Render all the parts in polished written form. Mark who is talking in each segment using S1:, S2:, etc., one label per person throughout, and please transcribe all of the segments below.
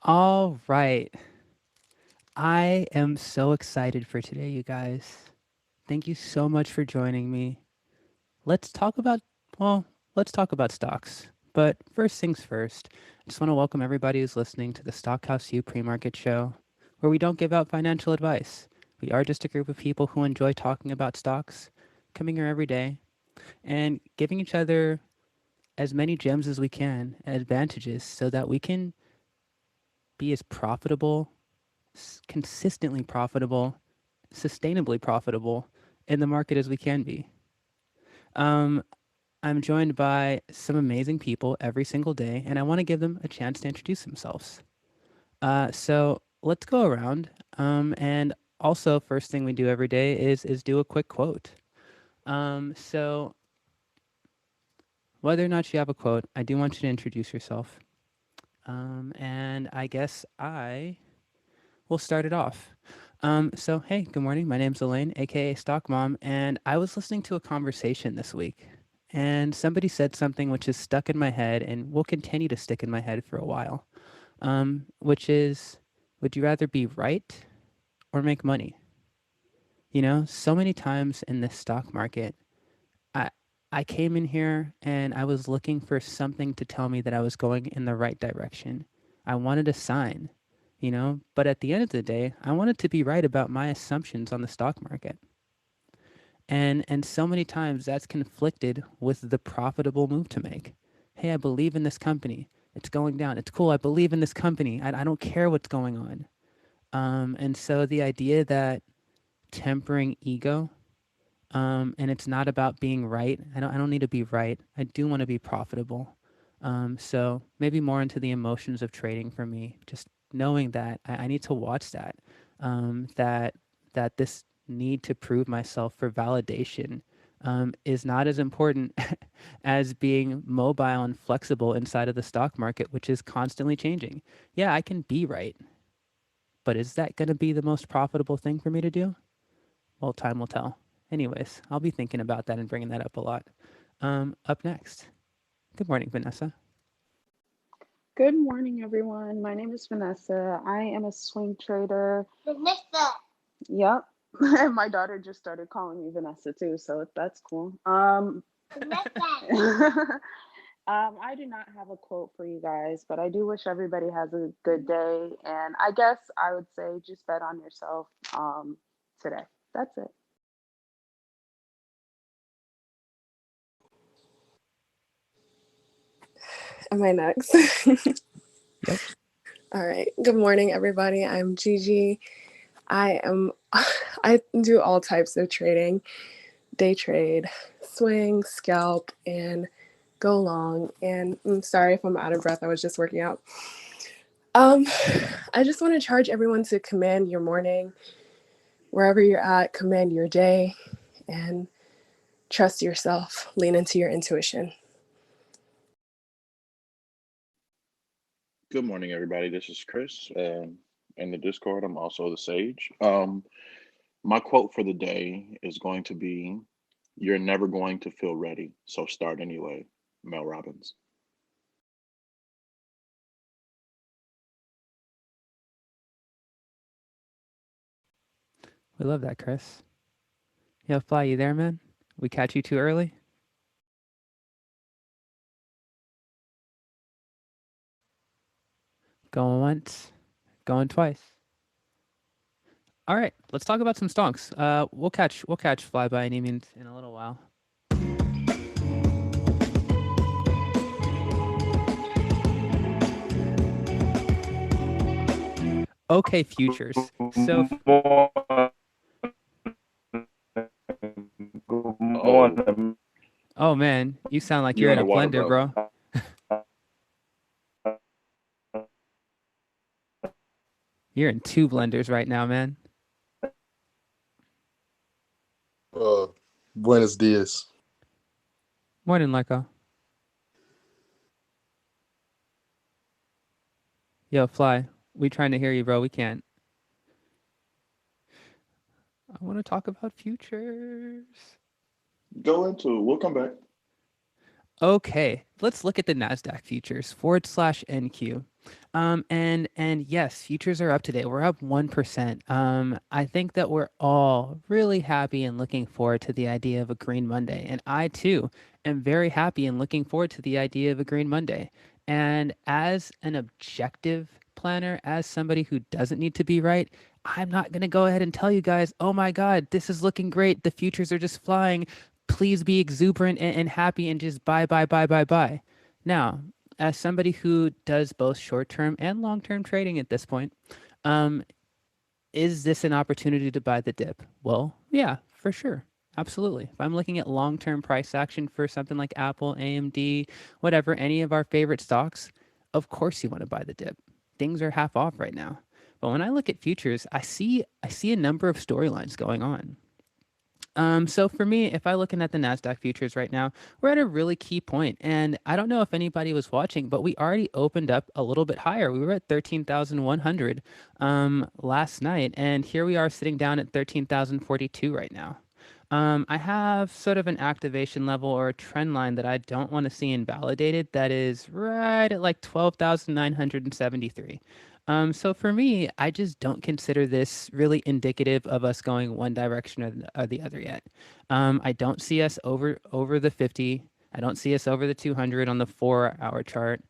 S1: All right. I am so excited for today, you guys. Thank you so much for joining me. Let's talk about, well, let's talk about stocks. But first things first, I just want to welcome everybody who's listening to the Stockhouse U pre-market show, where we don't give out financial advice. We are just a group of people who enjoy talking about stocks, coming here every day, and giving each other as many gems as we can, advantages, so that we can be as profitable, consistently profitable, sustainably profitable in the market as we can be. Um, I'm joined by some amazing people every single day, and I want to give them a chance to introduce themselves. So let's go around. And also, first thing we do every day is do a quick quote. So whether or not you have a quote, I do want you to introduce yourself. And I guess I will start it off. So hey, good morning. My name's Elaine, aka Stock Mom, and I was listening to a conversation this week, and somebody said something which is stuck in my head and will continue to stick in my head for a while. Which is, would you rather be right or make money? You know, so many times in this stock market, I I came in here and I was looking for something to tell me that I was going in the right direction. I wanted a sign, you know, but at the end of the day, I wanted to be right about my assumptions on the stock market. And so many times that's conflicted with the profitable move to make. Hey, I believe in this company. It's going down. It's cool. I believe in this company. I don't care what's going on. And so the idea that tempering ego, and it's not about being right. I don't need to be right. I do want to be profitable. So maybe more into the emotions of trading for me. Just knowing that I need to watch that. That this need to prove myself for validation is not as important as being mobile and flexible inside of the stock market, which is constantly changing. Yeah, I can be right, but is that going to be the most profitable thing for me to do? Well, time will tell. Anyways, I'll be thinking about that and bringing that up a lot. Up next. Good morning, Vanessa.
S2: Good morning, everyone. My name is Vanessa. I am a swing trader. Vanessa. Yep. And my daughter just started calling me Vanessa too, so that's cool. Vanessa. I do not have a quote for you guys, but I do wish everybody has a good day. And I guess I would say just bet on yourself today. That's it.
S3: Am I next?
S1: Yep.
S3: All right. Good morning, everybody. I'm Gigi. I do all types of trading, day trade, swing, scalp, and go long. And I'm sorry if I'm out of breath. I was just working out. I just want to charge everyone to command your morning, wherever you're at, command your day, and trust yourself. Lean into your intuition.
S4: Good morning, everybody. This is Chris. In the Discord, I'm also the Sage. My quote for the day is going to be, "You're never going to feel ready, so start anyway." Mel Robbins.
S1: We love that, Chris. Yo, Fly, you there, man? We catch you too early? Going once, going twice. All right, let's talk about some stonks. We'll catch Fly by any means in a little while. Okay, futures. So
S4: Oh,
S1: oh man, you sound like
S4: you're
S1: you're in a
S4: underwater,
S1: blender,
S4: bro.
S1: bro. You're in two blenders right now, man.
S5: Uh, Buenos dias.
S1: Morning, Lyco. Yo, Fly, we trying to hear you, bro. We can't. I want to talk about futures.
S4: Go into it. We'll come back.
S1: Okay, let's look at the Nasdaq Futures /NQ. And yes, futures are up today. We're up 1%. I think that we're all really happy and looking forward to the idea of a Green Monday. And I too am very happy and looking forward to the idea of a Green Monday. And as an objective planner, as somebody who doesn't need to be right, I'm not going to go ahead and tell you guys, oh my God, this is looking great. The futures are just flying. Please be exuberant and happy and just buy, buy, buy, buy, buy. Now, as somebody who does both short-term and long-term trading at this point, um, is this an opportunity to buy the dip? Well, yeah, for sure. Absolutely. If I'm looking at long-term price action for something like Apple, AMD, whatever, any of our favorite stocks, of course you want to buy the dip. Things are half off right now. But when I look at futures, I see a number of storylines going on. So for me, if I looking at the Nasdaq futures right now, we're at a really key point, and I don't know if anybody was watching, but we already opened up a little bit higher. We were at 13,100 last night, and here we are sitting down at 13,042 right now. I have sort of an activation level or a trend line that I don't want to see invalidated. That is right at like 12,973. So for me, I just don't consider this really indicative of us going one direction or the other yet. I don't see us over the 50. I don't see us over the 200 on the 4-hour chart.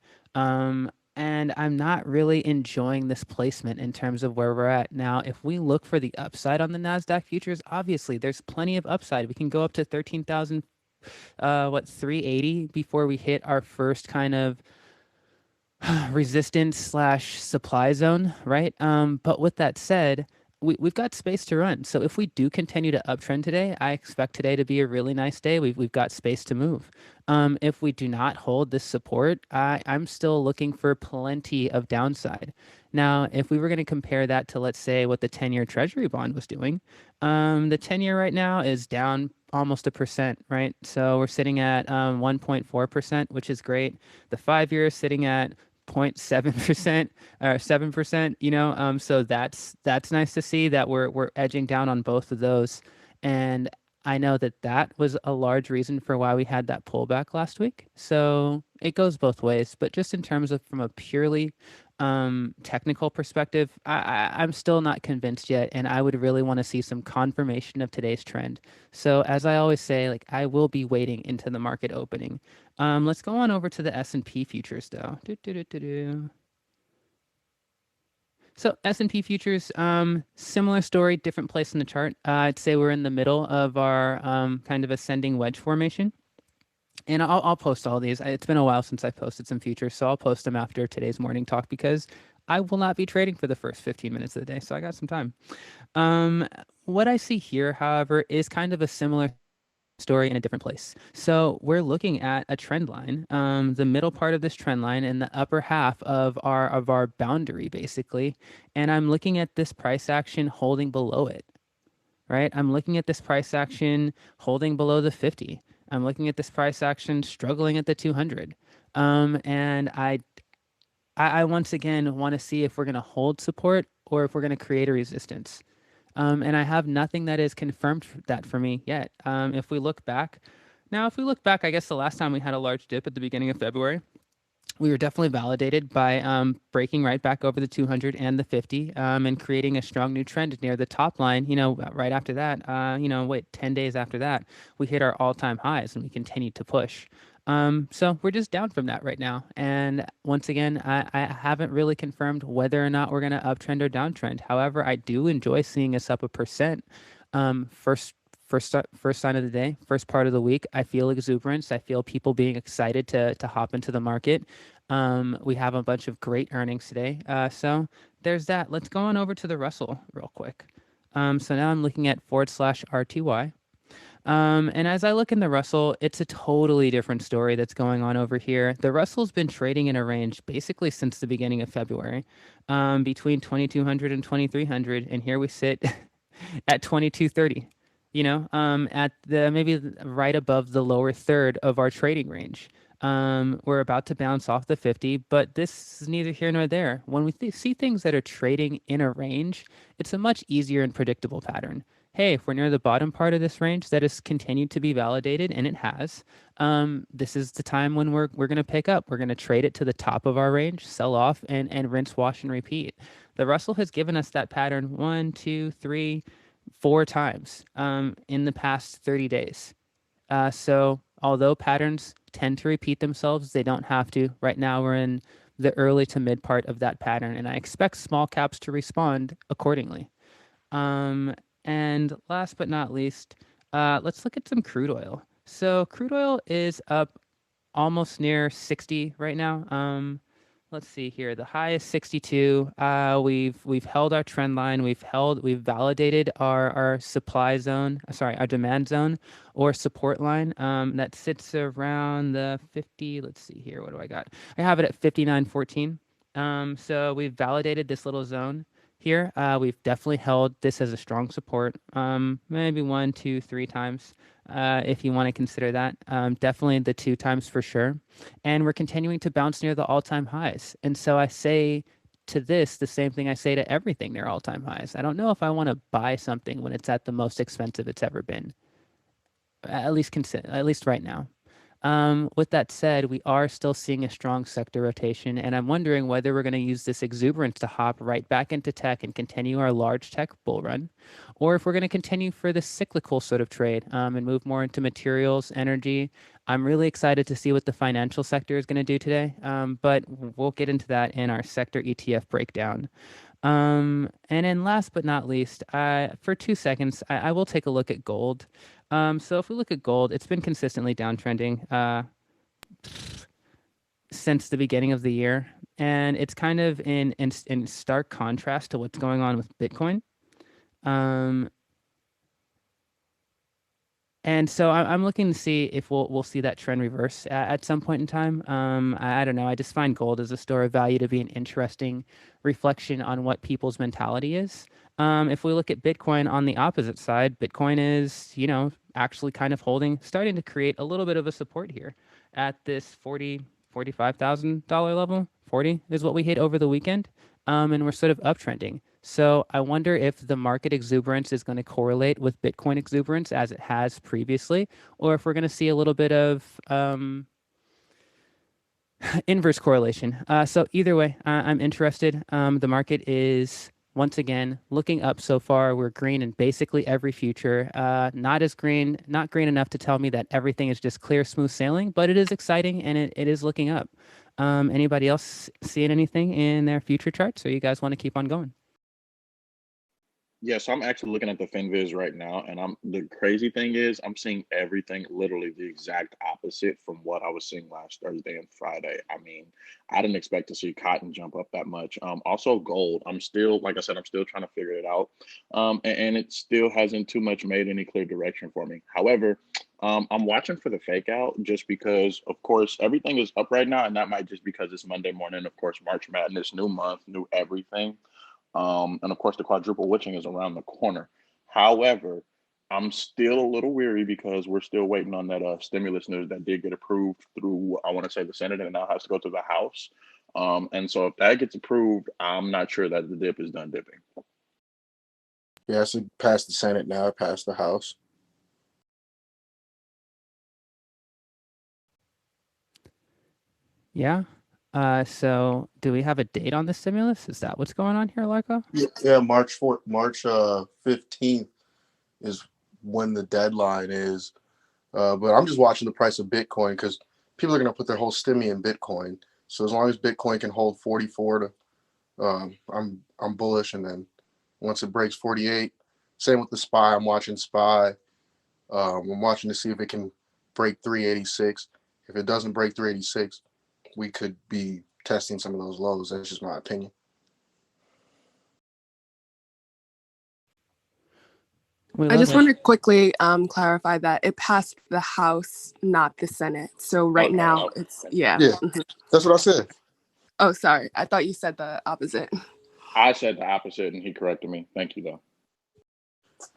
S1: And I'm not really enjoying this placement in terms of where we're at. Now, if we look for the upside on the Nasdaq futures, obviously there's plenty of upside. We can go up to 13,000 380 before we hit our first kind of resistance slash supply zone, right? But with that said, we've got space to run. So if we do continue to uptrend today, I expect today to be a really nice day. We've got space to move. If we do not hold this support, I'm still looking for plenty of downside. Now, if we were going to compare that to, let's say, what the 10-year Treasury bond was doing, the 10-year right now is down almost 1%, right? So we're sitting at 1.4%, which is great. The 5-year is sitting at 0.7% or 7%, so that's nice to see that we're edging down on both of those. And I know that that was a large reason for why we had that pullback last week. So it goes both ways, but just in terms of from a purely technical perspective, I'm still not convinced yet, and I would really want to see some confirmation of today's trend. So as I always say, like, I will be waiting into the market opening. Let's go on over to the S&P futures though. So S&P futures, similar story, different place in the chart. I'd say we're in the middle of our kind of ascending wedge formation. And I'll post all these. It's been a while since I posted some futures, so I'll post them after today's morning talk because I will not be trading for the first 15 minutes of the day, so I got some time. What I see here, however, is kind of a similar story in a different place. So we're looking at a trend line, the middle part of this trend line and the upper half of our boundary, basically. And I'm looking at this price action holding below it, right? I'm looking at this price action holding below the 50. I'm looking at this price action struggling at the 200. And I once again want to see if we're going to hold support or if we're going to create a resistance. And I have nothing that is confirmed that for me yet. If we look back, I guess the last time we had a large dip at the beginning of February, we were definitely validated by breaking right back over the 200 and the 50 and creating a strong new trend near the top line. Right after that, 10 days after that, we hit our all-time highs and we continued to push. So we're just down from that right now. And once again, I haven't really confirmed whether or not we're going to uptrend or downtrend. However, I do enjoy seeing us up 1%. First sign of the day, first part of the week, I feel exuberance. I feel people being excited to hop into the market. We have a bunch of great earnings today. So there's that. Let's go on over to the Russell real quick. So now I'm looking at /RTY. And as I look in the Russell, it's a totally different story that's going on over here. The Russell's been trading in a range basically since the beginning of February, between 2,200 and 2,300. And here we sit at 2,230. At the maybe right above the lower third of our trading range. We're about to bounce off the 50, but this is neither here nor there. When we see things that are trading in a range, it's a much easier and predictable pattern. hey, if we're near the bottom part of this range that has continued to be validated, and it has, this is the time when we're going to pick up. We're going to trade it to the top of our range, sell off, and rinse, wash, and repeat. The Russell has given us that pattern 1, 2, 3, 4 times in the past 30 days. So although patterns tend to repeat themselves, they don't have to. Right now, we're in the early to mid part of that pattern, and I expect small caps to respond accordingly. And last but not least, let's look at some crude oil. So crude oil is up almost near 60 right now. Let's see here. The high is 62. We've held our trend line. We've validated our supply zone. Sorry, our demand zone or support line. That sits around the 50. Let's see here. What do I got? I have it at 59.14. So we've validated this little zone here. We've definitely held this as a strong support. Maybe 1, 2, 3 times. If you want to consider that. Definitely the 2 times for sure. And we're continuing to bounce near the all-time highs. And so I say to this the same thing I say to everything near all-time highs. I don't know if I want to buy something when it's at the most expensive it's ever been, at least right now. With that said, we are still seeing a strong sector rotation, and I'm wondering whether we're going to use this exuberance to hop right back into tech and continue our large tech bull run, or if we're going to continue for the cyclical sort of trade and move more into materials, energy. I'm really excited to see what the financial sector is going to do today, but we'll get into that in our sector ETF breakdown. And then last but not least, for 2 seconds, I will take a look at gold. So if we look at gold, it's been consistently downtrending since the beginning of the year, and it's kind of in stark contrast to what's going on with Bitcoin. And so I'm looking to see if we'll see that trend reverse at some point in time. I don't know. I just find gold as a store of value to be an interesting reflection on what people's mentality is. If we look at Bitcoin on the opposite side, Bitcoin is, actually kind of starting to create a little bit of a support here at this $45,000 level. 40 is what we hit over the weekend. And we're sort of uptrending. So I wonder if the market exuberance is going to correlate with Bitcoin exuberance as it has previously, or if we're going to see a little bit of inverse correlation. So either way, I'm interested. The market is once again looking up so far. We're green in basically every future. Not green enough to tell me that everything is just clear, smooth sailing, but it is exciting and it is looking up. Anybody else seeing anything in their future charts, or you guys want to keep on going?
S4: Yeah, so I'm actually looking at the FinViz right now, and the crazy thing is I'm seeing everything literally the exact opposite from what I was seeing last Thursday and Friday. I mean, I didn't expect to see cotton jump up that much. Also gold. I'm still, like I said, I'm still trying to figure it out. And it still hasn't too much made any clear direction for me. However, I'm watching for the fake out just because, of course, everything is up right now, and that might just because it's Monday morning. Of course, March Madness, new month, new everything. And of course, the quadruple witching is around the corner. However, I'm still a little weary because we're still waiting on that stimulus news that did get approved through, I want to say, the Senate, and now has to go to the House. And so if that gets approved, I'm not sure that the dip is done dipping.
S5: Yeah, it's passed the Senate now, it passed the House.
S1: Yeah. So do we have a date on the stimulus? Is that what's going on here, Larko?
S5: Yeah, March 15th is when the deadline is. But I'm just watching the price of Bitcoin because people are going to put their whole stimmy in Bitcoin. So as long as Bitcoin can hold 44 I'm bullish. And then once it breaks 48, same with the SPY. I'm watching SPY. I'm watching to see if it can break 386. If it doesn't break 386, we could be testing some of those lows. That's just my opinion.
S3: I just want to quickly clarify that it passed the House, not the Senate. So right now it's, yeah.
S5: Yeah, that's what I said.
S3: Oh, sorry. I thought you said the opposite.
S4: I said the opposite, and he corrected me. Thank you, though.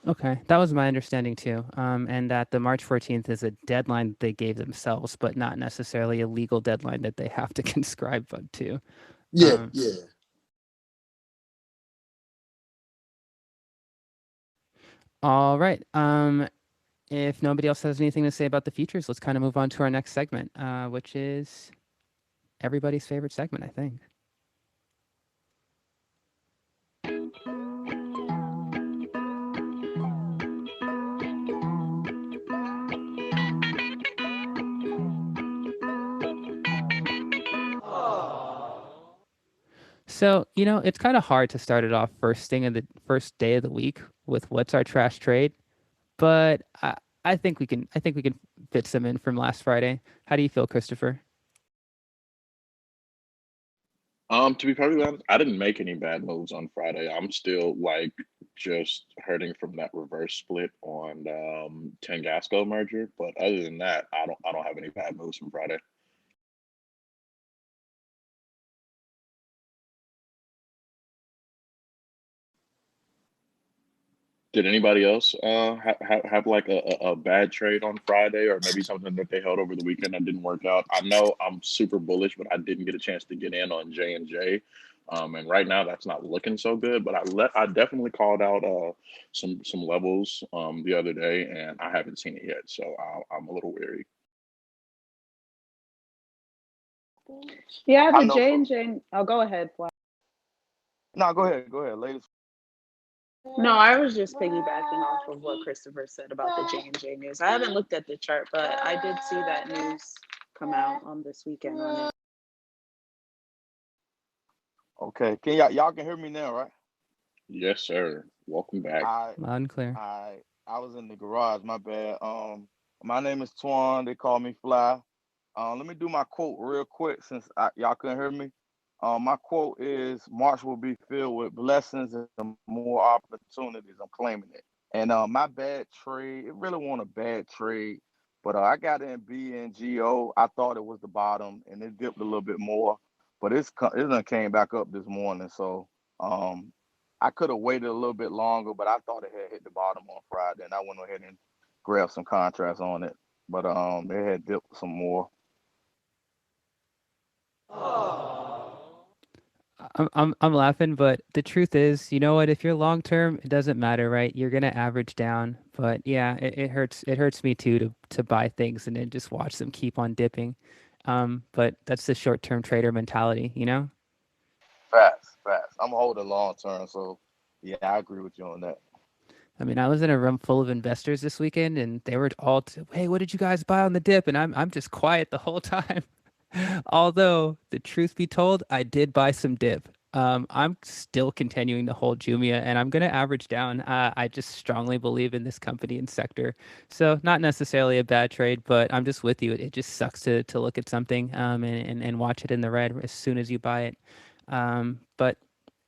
S1: Okay, that was my understanding too. And that the March 14th is a deadline they gave themselves, but not necessarily a legal deadline that they have to conscribe to.
S5: Yeah.
S1: All right. If nobody else has anything to say about the futures, let's kind of move on to our next segment, which is everybody's favorite segment, I think. So, it's kind of hard to start it off first first day of the week with what's our trash trade, but I think we can fit some in from last Friday. How do you feel, Christopher?
S4: To be perfectly honest, I didn't make any bad moves on Friday. I'm still like just hurting from that reverse split on Tangasco merger. But other than that, I don't have any bad moves from Friday. Did anybody else have like a bad trade on Friday, or maybe something that they held over the weekend that didn't work out? I know I'm super bullish, but I didn't get a chance to get in on J&J, and right now that's not looking so good. But I definitely called out some levels the other day, and I haven't seen it yet, so I'm a little weary.
S2: Yeah,
S6: I
S2: the
S6: know
S2: J
S6: for
S2: and J. Oh, go ahead, Fly.
S6: no, go ahead, ladies.
S2: No, I was just piggybacking off of what Christopher said about the J and J news. I haven't looked at the chart, but I did see that news come out on this weekend on it.
S6: Okay, can y'all can hear me now, right?
S4: Yes, sir. Welcome back.
S6: I
S1: Loud and clear.
S6: I was in the garage. My bad. My name is Twan. They call me Fly. Let me do my quote real quick since y'all couldn't hear me. My quote is March will be filled with blessings and more opportunities. I'm claiming it. And my bad trade, it really wasn't a bad trade, but I got in BNGO. I thought it was the bottom, and it dipped a little bit more, but it done came back up this morning. So um, I could have waited a little bit longer, but I thought it had hit the bottom on Friday, and I went ahead and grabbed some contracts on it. But it had dipped some more.
S1: I'm laughing, but the truth is, you know what? If you're long term, it doesn't matter, right? You're gonna average down. But yeah, it hurts. It hurts me too to buy things and then just watch them keep on dipping. But that's the short term trader mentality, you know?
S6: Fast, fast. I'm holding long term, so yeah, I agree with you on that.
S1: I mean, I was in a room full of investors this weekend, and they were all, "Hey, what did you guys buy on the dip?" And I'm just quiet the whole time. Although the truth be told, I did buy some dip. I'm still continuing to hold Jumia, and I'm going to average down. I just strongly believe in this company and sector, so not necessarily a bad trade, but I'm just with you. It just sucks to look at something and watch it in the red as soon as you buy it. But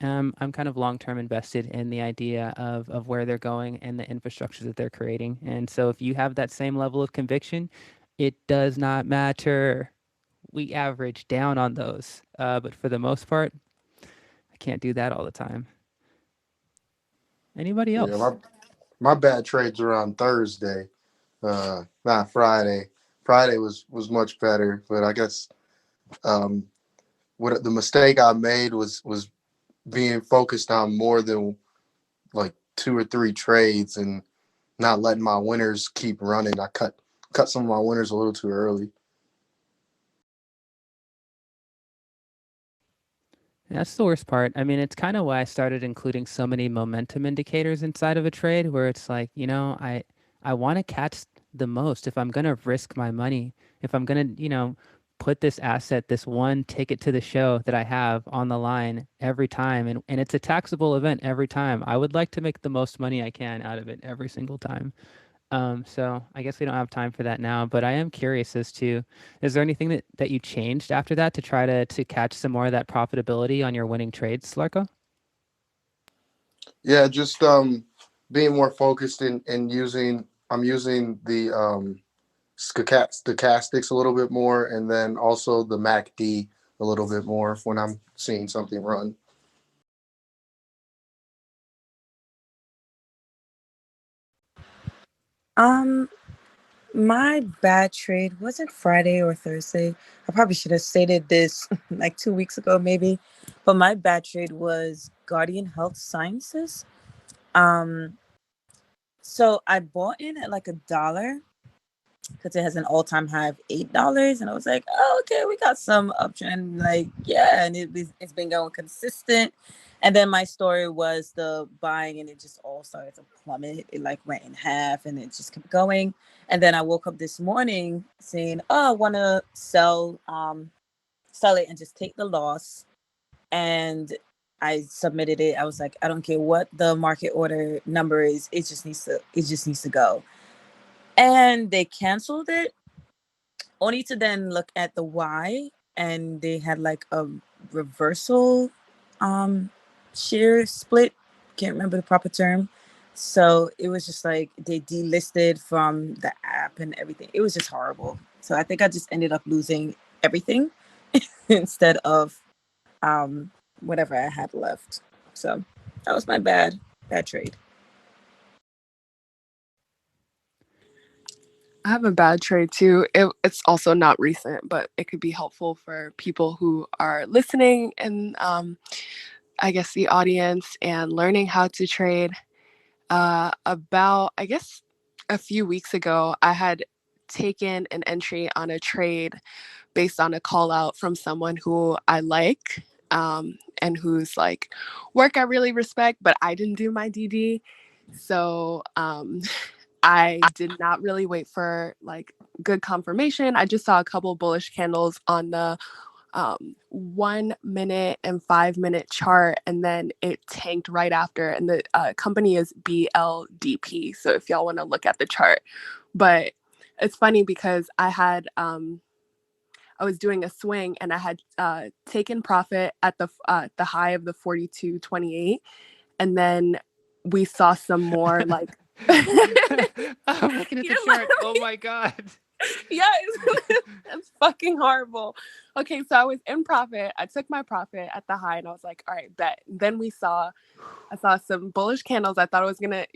S1: I'm kind of long-term invested in the idea of where they're going and the infrastructure that they're creating. And so if you have that same level of conviction, it does not matter. We average down on those. But for the most part, I can't do that all the time. Anybody
S5: Yeah,
S1: else?
S5: my bad trades were on Thursday, not Friday. Friday was much better, but I guess um, what the mistake I made was being focused on more than like two or three trades and not letting my winners keep running. I cut some of my winners a little too early.
S1: That's the worst part. I mean, it's kind of why I started including so many momentum indicators inside of a trade where it's like, I want to catch the most if I'm going to risk my money, if I'm going to, put this asset, this one ticket to the show that I have on the line every time. And it's a taxable event every time. I would like to make the most money I can out of it every single time. So I guess we don't have time for that now, but I am curious as to, is there anything that you changed after that to try to catch some more of that profitability on your winning trades, Larko?
S5: Yeah, just being more focused and using I'm using the stochastics a little bit more, and then also the MACD a little bit more when I'm seeing something run.
S7: Um, my bad trade wasn't Friday or Thursday. I probably should have stated this like 2 weeks ago, maybe. But my bad trade was Guardian Health Sciences. Um, So I bought in at like $1 because it has an all-time high of $8, and I was like, oh, okay, we got some uptrend, like, yeah, and it's been going consistent. And then my story was the buying, and it just all started to plummet. It like went in half, and it just kept going. And then I woke up this morning saying, oh, I want to sell it and just take the loss. And I submitted it. I was like, I don't care what the market order number is, it just needs to go. And they canceled it, only to then look at the why, and they had like a reversal share split. Can't remember the proper term. So it was just like they delisted from the app and everything. It was just horrible. So I think I just ended up losing everything instead of whatever I had left. So that was my bad trade.
S3: I have a bad trade too. It's also not recent, but it could be helpful for people who are listening and I guess the audience and learning how to trade. About, I guess, a few weeks ago, I had taken an entry on a trade based on a call out from someone who I like, and whose like work I really respect, but I didn't do my DD. So I did not really wait for like good confirmation. I just saw a couple bullish candles on the 1 minute and 5 minute chart, and then it tanked right after. And the company is BLDP. So if y'all want to look at the chart, but it's funny because I was doing a swing, and I had taken profit at the high of the 42.28, and then we saw some more like.
S1: I'm looking at the chart. Oh my god.
S3: Yeah, it's fucking horrible. Okay, so I was in profit. I took my profit at the high, and I was like, all right, bet. Then I saw some bullish candles. I thought it was gonna,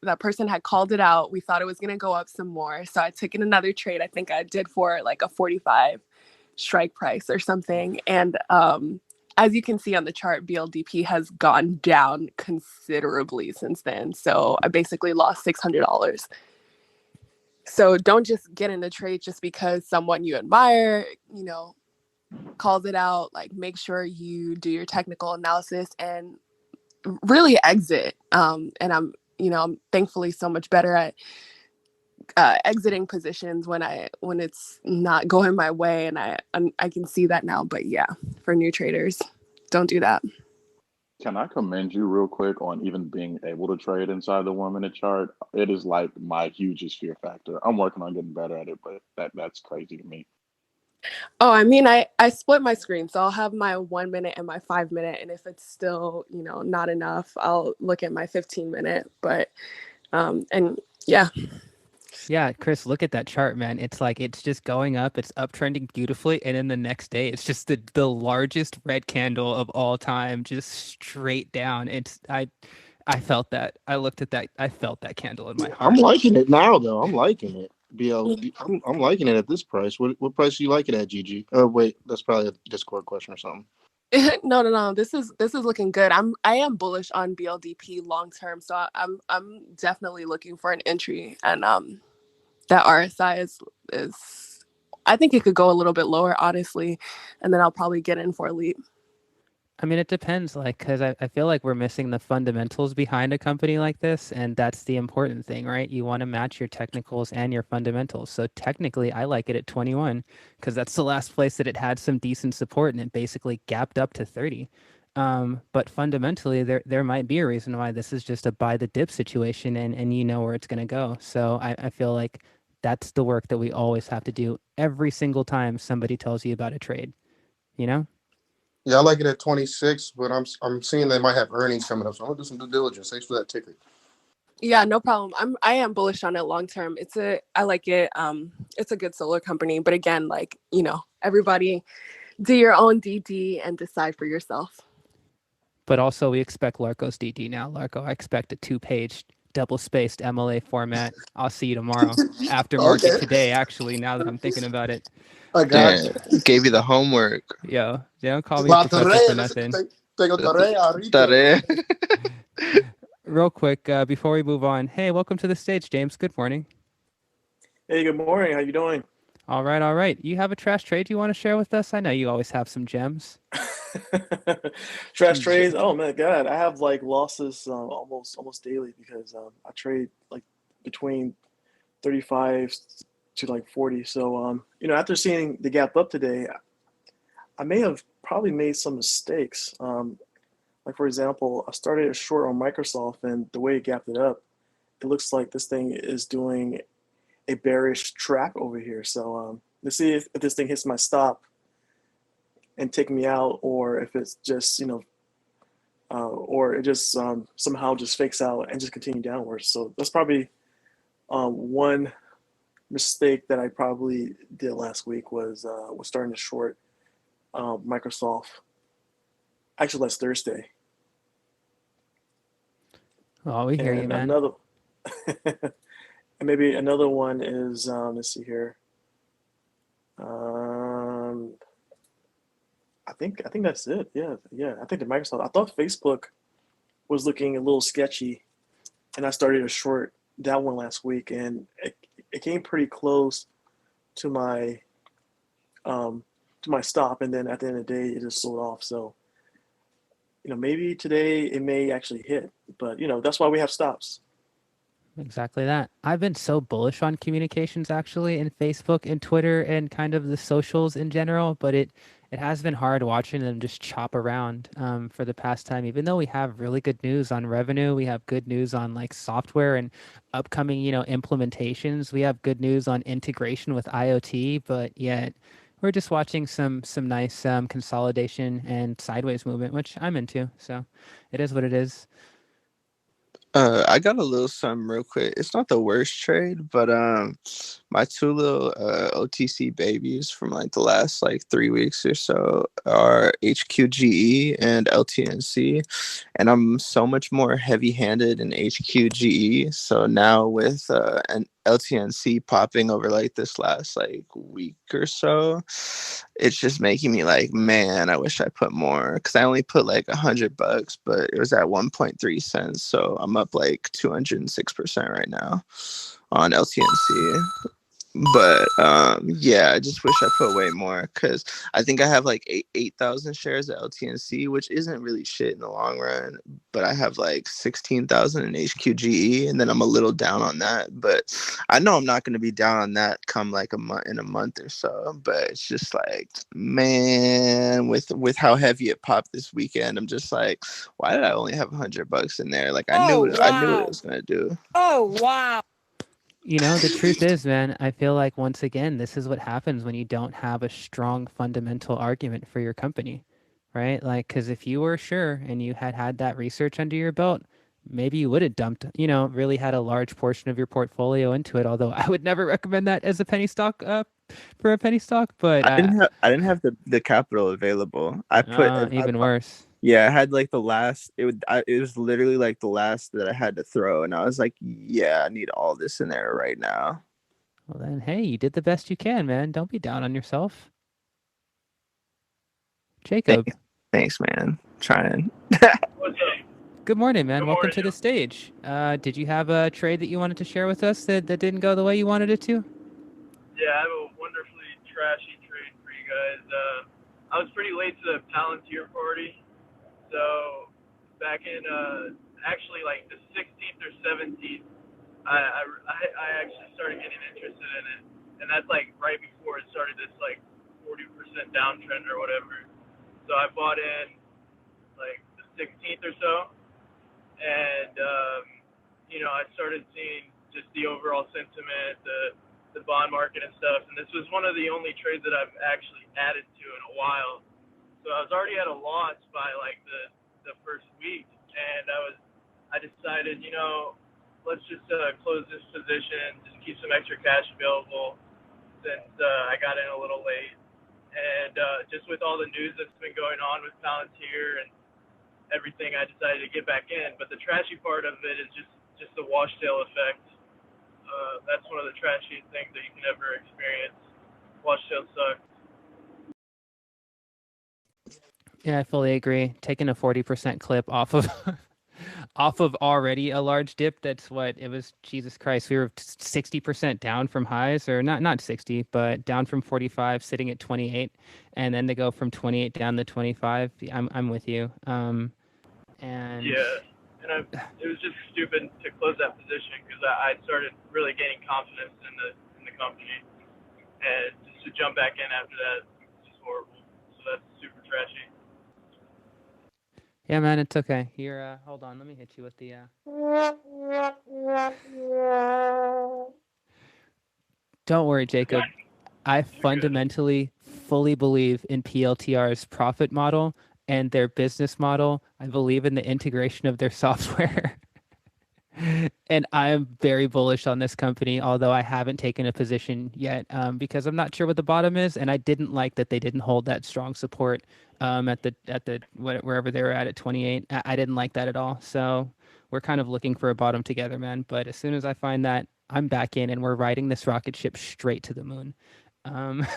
S3: that person had called it out. We thought it was gonna go up some more. So I took in another trade. I think I did for like a 45 strike price or something. And as you can see on the chart, BLDP has gone down considerably since then. So I basically lost $600. So don't just get in the trade just because someone you admire, calls it out. Like, make sure you do your technical analysis and really exit. And I'm thankfully so much better at exiting positions when it's not going my way, and I can see that now. But yeah, for new traders, don't do that.
S4: Can I commend you real quick on even being able to trade inside the 1 minute chart? It is like my hugest fear factor. I'm working on getting better at it, but that's crazy to me.
S3: Oh, I mean, I split my screen, so I'll have my 1 minute and my 5 minute, and if it's still not enough, I'll look at my 15 minute. But and yeah.
S1: Yeah, Chris, look at that chart, man. It's like it's just going up, it's uptrending beautifully, and then the next day it's just the largest red candle of all time, just straight down. I felt that. I looked at that. I felt that candle in my
S5: I'm
S1: heart.
S5: liking it now, though. I'm liking it. I'm liking it at this price. What price do you like it at, GG? Oh, wait, that's probably a Discord question or something.
S3: No. This is looking good. I am bullish on BLDP long term, so I'm definitely looking for an entry, and that RSI is I think it could go a little bit lower, honestly, and then I'll probably get in for a leap.
S1: I mean, it depends, like, because I feel like we're missing the fundamentals behind a company like this, and that's the important thing, right? You want to match your technicals and your fundamentals. So technically, I like it at 21 because that's the last place that it had some decent support, and it basically gapped up to 30. But fundamentally, there might be a reason why this is just a buy the dip situation, and you know where it's going to go. So I feel like that's the work that we always have to do every single time somebody tells you about a trade, you know?
S5: Yeah, I like it at 26, but I'm seeing they might have earnings coming up, so I'm gonna do some due diligence. Thanks for that ticker.
S3: Yeah, no problem. I am bullish on it long term. I like it. It's a good solar company, but again, like, everybody do your own DD and decide for yourself.
S1: But also, we expect Larco's DD now. Larco, I expect a 2-page double-spaced MLA format. I'll see you tomorrow. After market today, actually, now that I'm thinking about it.
S5: I got you.
S8: Gave you the homework.
S1: Yo, they don't call me
S5: La
S1: professor
S5: tarea,
S1: for nothing.
S5: tengo tarea ahorita.
S8: Tarea.
S1: real quick, before we move on, hey, welcome to the stage, James. Good morning.
S8: Hey, good morning. How you doing?
S1: All right, all right. You have a trash trade you want to share with us? I know you always have some gems.
S8: Trash trades. Oh my God, I have like losses almost daily because I trade like between 35 to like 40. So after seeing the gap up today, I may have probably made some mistakes. Like for example, I started a short on Microsoft, and the way it gapped it up, it looks like this thing is doing a bearish trap over here. So let's see if this thing hits my stop and take me out, or if it's just or it just somehow just fakes out and just continue downwards. So that's probably one mistake that I probably did last week was starting to short Microsoft. Actually, last Thursday.
S1: Oh, we hear you, man.
S8: Another, and maybe another one is let's see here. I think that's it. Yeah. I think the Microsoft. I thought Facebook was looking a little sketchy, and I started a short that one last week, and it came pretty close to my stop, and then at the end of the day, it just sold off. So maybe today it may actually hit, but that's why we have stops.
S1: Exactly that. I've been so bullish on communications actually in Facebook and Twitter and kind of the socials in general, but it has been hard watching them just chop around for the past time. Even though we have really good news on revenue, we have good news on like software and upcoming, implementations. We have good news on integration with IoT, but yet we're just watching some nice consolidation and sideways movement, which I'm into. So it is what it is.
S9: I got a little something real quick. It's not the worst trade, but my two little OTC babies from like the last like 3 weeks or so are HQGE and LTNC, and I'm so much more heavy-handed in HQGE. So now with an LTNC popping over like this last like week or so, it's just making me like, man, I wish I put more, because I only put like $100, but it was at 1.3 cents, so I'm up like 206% right now on LTNC. But yeah, I just wish I put way more, because I think I have like 8,000 shares at LTNC, which isn't really shit in the long run. But I have like 16,000 in HQGE, and then I'm a little down on that. But I know I'm not going to be down on that come like in a month or so. But it's just like, man, with how heavy it popped this weekend, I'm just like, why did I only have $100 in there? Like I knew what it was going to do.
S7: Oh, wow.
S1: The truth is, man, I feel like once again, this is what happens when you don't have a strong fundamental argument for your company, right? Like, because if you were sure and you had that research under your belt, maybe you would have dumped, really had a large portion of your portfolio into it. Although I would never recommend that as a penny stock, for a penny stock. But
S9: I didn't have the capital available.
S1: Even worse.
S9: Yeah, I had like it was literally like the last that I had to throw, and I was like, yeah, I need all this in there right now.
S1: Well then, hey, you did the best you can, man. Don't be down on yourself. Jacob.
S9: Thanks, man. Trying.
S10: What's up?
S1: Good morning, man.
S10: Good
S1: Welcome
S10: morning,
S1: to the stage. Did you have a trade that you wanted to share with us that didn't go the way you wanted it to?
S10: Yeah, I have a wonderfully trashy trade for you guys. I was pretty late to the Palantir party, so back in actually like the 16th or 17th, I actually started getting interested in it, and that's like right before it started this like 40% downtrend or whatever. So I bought in like the 16th or so, and I started seeing just the overall sentiment, the bond market and stuff, and this was one of the only trades that I've actually added to in a while. So I was already at a loss by like the first week, and I decided, let's just close this position, just keep some extra cash available since I got in a little late, and just with all the news that's been going on with Palantir and everything, I decided to get back in. But the trashy part of it is just the wash tail effect. That's one of the trashiest things that you can ever experience. Wash tail sucks.
S1: Yeah, I fully agree. Taking a 40% clip off of off of already a large dip. That's what it was. Jesus Christ, we were 60% down from highs, or not 60, but down from 45, sitting at 28, and then to go from 28 down to 25. I'm with you. And
S10: Yeah, and it was just stupid to close that position because I started really gaining confidence in the company, and just to jump back in after that was just horrible. So that's super trashy.
S1: yeah, man, it's okay. Here, hold on, let me hit you with the. Don't worry, Jacob. I fundamentally fully believe in PLTR's profit model and their business model. I believe in the integration of their software. And I'm very bullish on this company, although I haven't taken a position yet because I'm not sure what the bottom is, and I didn't like that they didn't hold that strong support at the wherever they were at 28. I didn't like that at all. So we're kind of looking for a bottom together, man. But as soon as I find that, I'm back in, and we're riding this rocket ship straight to the moon. Um,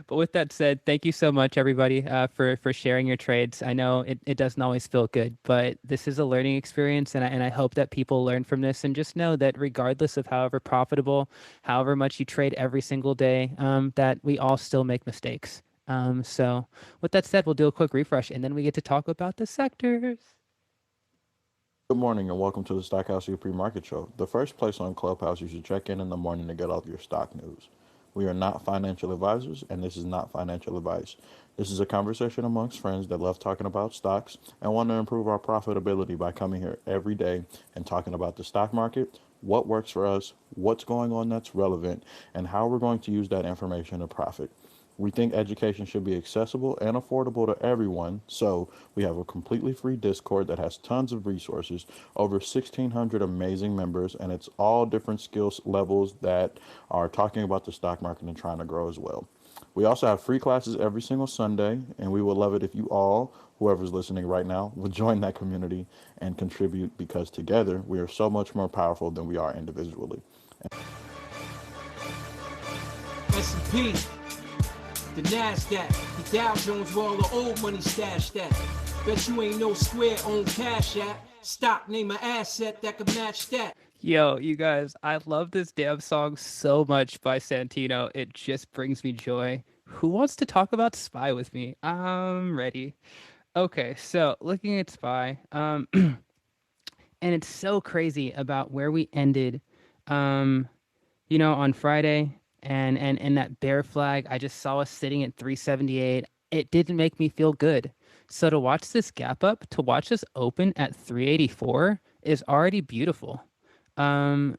S1: But with that said, thank you so much, everybody, for sharing your trades. I know it doesn't always feel good, but this is a learning experience, and I hope that people learn from this and just know that regardless of however profitable, however much you trade every single day, that we all still make mistakes. So with that said, we'll do a quick refresh, and then we get to talk about the sectors.
S4: Good morning and welcome to the Stockhouse Pre-Market Show, the first place on Clubhouse you should check in the morning to get all of your stock news. We are not financial advisors, and this is not financial advice. This is a conversation amongst friends that love talking about stocks and want to improve our profitability by coming here every day and talking about the stock market, what works for us, what's going on that's relevant, and how we're going to use that information to profit. We think education should be accessible and affordable to everyone, so we have a completely free Discord that has tons of resources, over 1,600 amazing members, and it's all different skills levels that are talking about the stock market and trying to grow as well. We also have free classes every single Sunday, and we would love it if you all, whoever's listening right now, would join that community and contribute because together we are so much more powerful than we are individually.
S11: S&P, the Nasdaq, the Dow Jones, where all the old money stashed at. Bet you ain't no square on Cash App. Stock, name an asset that could match that.
S1: Yo, you guys, I love this damn song so much by Santino. It just brings me joy. Who wants to talk about Spy with me? I'm ready. Okay, so looking at Spy, and it's so crazy about where we ended, on Friday, and that bear flag. I just saw us sitting at 378. It didn't make me feel good. So to watch this gap up, to watch us open at 384 is already beautiful. I'm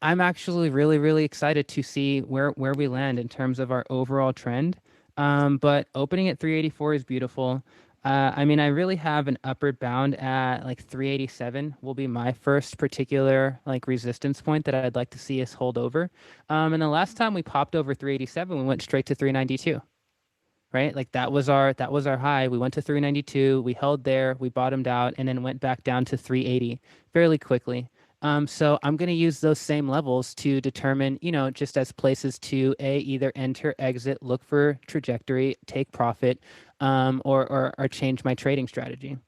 S1: actually really, really excited to see where we land in terms of our overall trend. But opening at 384 is beautiful. I mean, I really have an upward bound at like 387 will be my first particular like resistance point that I'd like to see us hold over. And the last time we popped over 387, we went straight to 392. Right? Like that was our high. We went to 392, we held there, we bottomed out, and then went back down to 380 fairly quickly. So I'm going to use those same levels to determine, just as places to either enter, exit, look for trajectory, take profit, or change my trading strategy,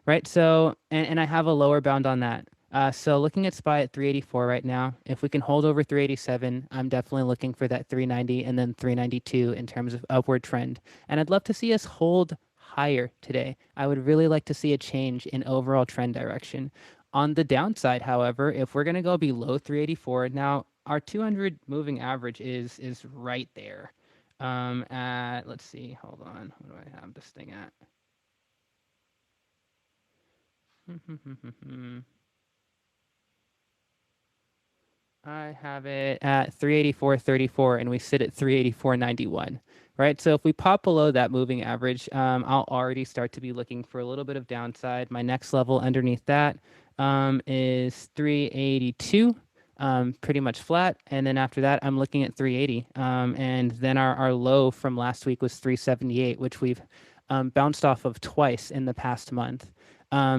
S1: right? So, and I have a lower bound on that. So looking at SPY at 384 right now, if we can hold over 387, I'm definitely looking for that 390 and then 392 in terms of upward trend. And I'd love to see us hold higher today. I would really like to see a change in overall trend direction. On the downside, however, if we're going to go below 384, now our 200 moving average is right there. Let's see, hold on. What do I have this thing at? I have it at 384.34, and we sit at 384.91, right? So if we pop below that moving average, I'll already start to be looking for a little bit of downside. My next level underneath that is 382, pretty much flat. And then after that, I'm looking at 380. And then our low from last week was 378, which we've bounced off of twice in the past month.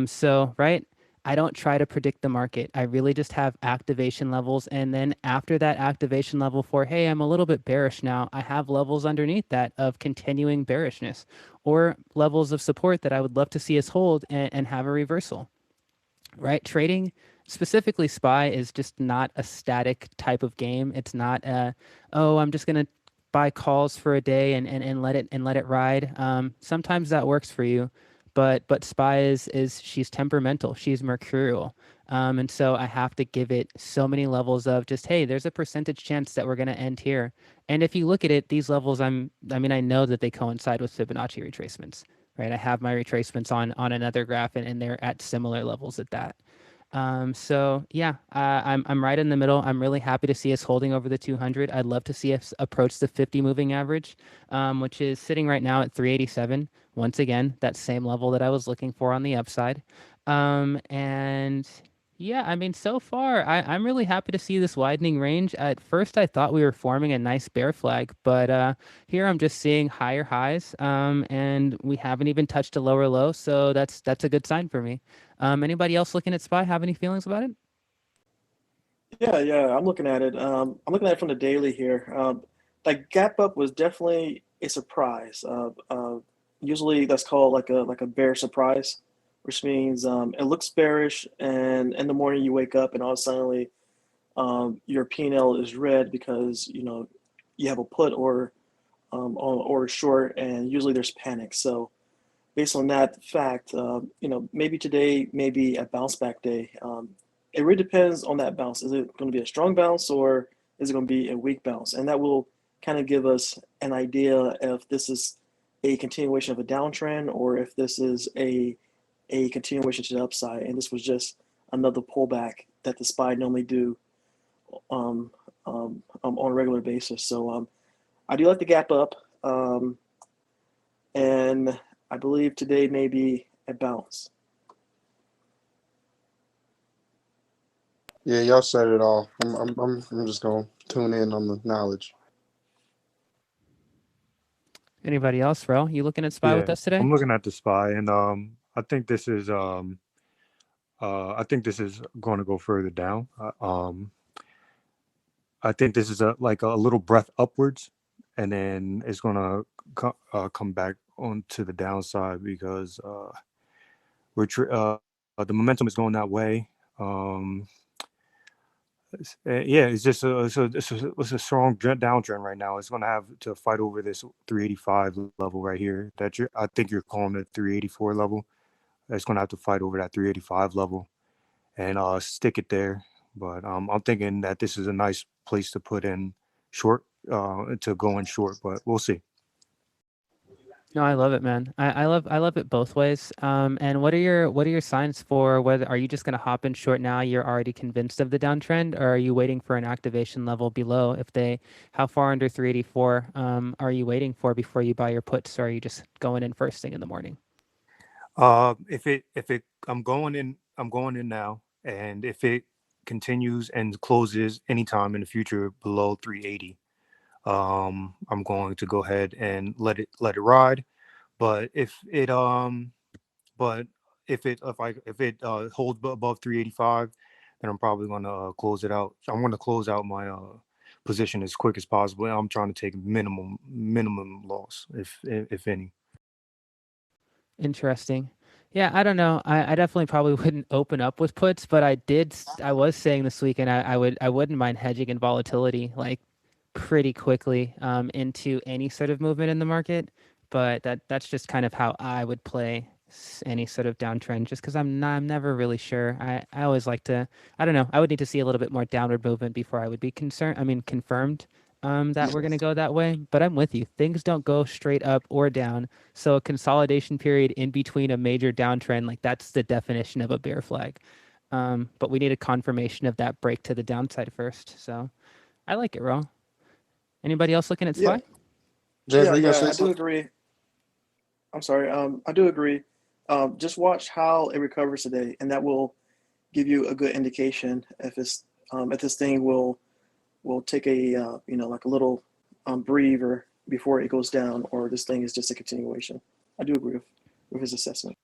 S1: So, right? I don't try to predict the market. I really just have activation levels. And then after that activation level for, hey, I'm a little bit bearish now, I have levels underneath that of continuing bearishness or levels of support that I would love to see us hold and have a reversal, right? Trading, specifically SPY, is just not a static type of game. It's not oh, I'm just going to buy calls for a day and let it ride. Sometimes that works for you, but SPY is she's temperamental. She's mercurial. And so I have to give it so many levels of just, hey, there's a percentage chance that we're going to end here. And if you look at it, these levels, I know that they coincide with Fibonacci retracements, right? I have my retracements on another graph, and they're at similar levels at that. So yeah, I'm right in the middle. I'm really happy to see us holding over the 200. I'd love to see us approach the 50 moving average, which is sitting right now at 387. Once again, that same level that I was looking for on the upside. And yeah, I mean, so far, I'm really happy to see this widening range. At first, I thought we were forming a nice bear flag, but here I'm just seeing higher highs, and we haven't even touched a lower low, so that's a good sign for me. Anybody else looking at SPY have any feelings about it?
S8: Yeah, I'm looking at it. I'm looking at it from the daily here. That gap up was definitely a surprise. Usually that's called like a bear surprise, which means it looks bearish, and in the morning you wake up and all of a sudden your P&L is red because you have a put or a short, and usually there's panic. So based on that fact, maybe today may be a bounce back day. It really depends on that bounce. Is it going to be a strong bounce or is it going to be a weak bounce? And that will kind of give us an idea if this is a continuation of a downtrend or if this is a continuation to the upside. And this was just another pullback that the SPY normally do on a regular basis. So I do like the gap up. And I believe today may be a bounce.
S5: Yeah, y'all said it all. I'm just gonna tune in on the knowledge.
S1: Anybody else, Ro? You looking at SPY with
S12: Yeah,
S1: us today?
S12: I'm looking at the SPY, and I think this is going to go further down. I think this is like a little breath upwards, and then it's going to come back onto the downside because the momentum is going that way. Yeah, it's just it's a strong downtrend right now. It's going to have to fight over this 385 level right here. I think you're calling it 384 level. It's going to have to fight over that 385 level and stick it there. But I'm thinking that this is a nice place to put in short, to go in short. But we'll see.
S1: No, I love it, man. I love it both ways. And what are your signs for whether are you just gonna hop in short now? You're already convinced of the downtrend, or are you waiting for an activation level below? How far under 384 are you waiting for before you buy your puts, or are you just going in first thing in the morning?
S12: If it I'm going in now, and if it continues and closes anytime in the future below 380, I'm going to go ahead and let it ride. But if it holds above 385, then I'm probably going to close it out. I'm going to close out my position as quick as possible. I'm trying to take minimum loss, if any.
S1: Interesting. Yeah, I don't know. I definitely probably wouldn't open up with puts, but I was saying this weekend I wouldn't mind hedging in volatility like pretty quickly into any sort of movement in the market. But that's just kind of how I would play any sort of downtrend, just because I'm never really sure. I always like to, I don't know. I would need to see a little bit more downward movement before I would be confirmed that we're gonna go that way. But I'm with you. Things don't go straight up or down. So a consolidation period in between a major downtrend, like that's the definition of a bear flag. But we need a confirmation of that break to the downside first. So I like it, Ro. Anybody else looking at
S8: Yeah,
S1: SPY?
S5: James, were you gonna
S8: yeah,
S5: say
S8: I do
S5: something?
S8: agree. I'm sorry. I do agree. Just watch how it recovers today, and that will give you a good indication if this thing will take a like a little breather before it goes down, or this thing is just a continuation. I do agree with his assessment.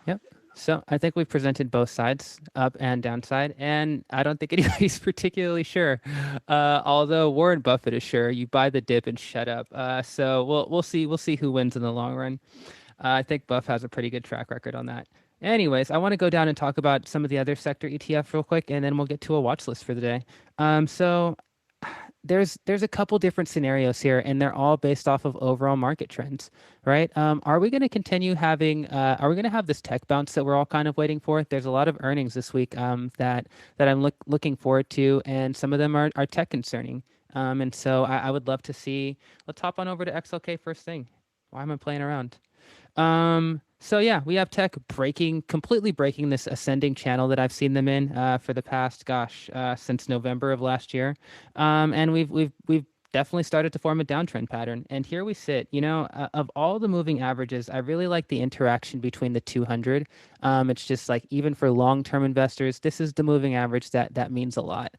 S1: Yep. So I think we've presented both sides, up and downside, and I don't think anybody's particularly sure. Although Warren Buffett is sure, you buy the dip and shut up. So we'll see who wins in the long run. I think Buff has a pretty good track record on that. Anyways, I want to go down and talk about some of the other sector ETFs real quick, and then we'll get to a watch list for the day. So there's a couple different scenarios here, and they're all based off of overall market trends, right? Are we going to continue having? Are we going to have this tech bounce that we're all kind of waiting for? There's a lot of earnings this week that I'm looking forward to, and some of them are tech concerning. And so I would love to see. Let's hop on over to XLK first thing. Why am I playing around? So yeah, we have tech completely breaking this ascending channel that I've seen them in for the past, since November of last year. And we've definitely started to form a downtrend pattern. And here we sit, of all the moving averages, I really like the interaction between the 200. It's just like, even for long-term investors, this is the moving average that means a lot,